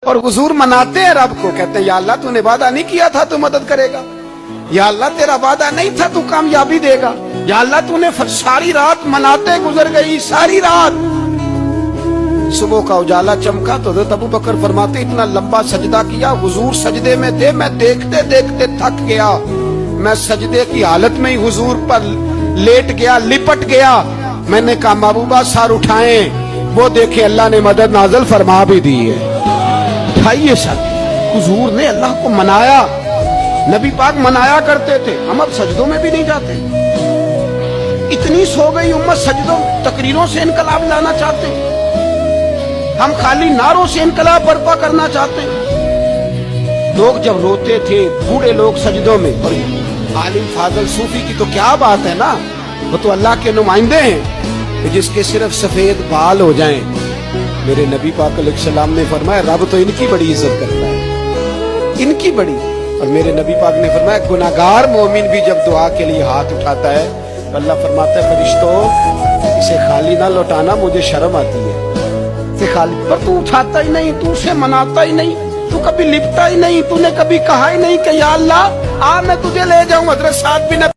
اور حضور مناتے ہیں رب کو, کہتے ہیں یا اللہ تو نے وعدہ نہیں کیا تھا تو مدد کرے گا, یا اللہ تیرا وعدہ نہیں تھا تو کامیابی دے گا, یا اللہ تو نے ساری رات مناتے گزر گئی, ساری رات. صبح کا اجالا چمکا تو حضرت ابو بکر فرماتے اتنا لمبا سجدہ کیا, حضور سجدے میں تھے, میں دیکھتے دیکھتے تھک گیا, میں سجدے کی حالت میں ہی حضور پر لیٹ گیا, لپٹ گیا. میں نے کہا محبوبہ سر اٹھائیں, وہ دیکھیں اللہ نے مدد نازل فرما بھی دی ہے. اٹھائیے سر. حضور نے اللہ کو منایا, نبی پاک منایا کرتے تھے. ہم اب سجدوں میں بھی نہیں جاتے, اتنی سو گئی امت سجدوں تقریروں سے انقلاب لانا چاہتے ہیں, ہم خالی نعروں سے انقلاب برپا کرنا چاہتے ہیں. لوگ جب روتے تھے بوڑھے لوگ سجدوں میں, اور عالم فاضل صوفی کی تو کیا بات ہے نا, وہ تو اللہ کے نمائندے ہیں کہ جس کے صرف سفید بال ہو جائیں. میرے نبی پاک علیہ السلام نے فرمایا رب تو ان کی بڑی عزت کرتا ہے, ان کی بڑی. اور میرے نبی پاک نے فرمایا گناہگار مومن بھی جب دعا کے لیے ہاتھ اٹھاتا ہے تو اللہ فرماتا ہے فرشتوں اسے خالی نہ لوٹانا, مجھے شرم آتی ہے. اسے خالی پر تو اٹھاتا ہی نہیں, تو اسے مناتا ہی نہیں, تو کبھی لپٹا ہی نہیں, تو نے کبھی کہا ہی نہیں کہ یا اللہ آ میں تجھے لے جاؤں. حضرت سعد بن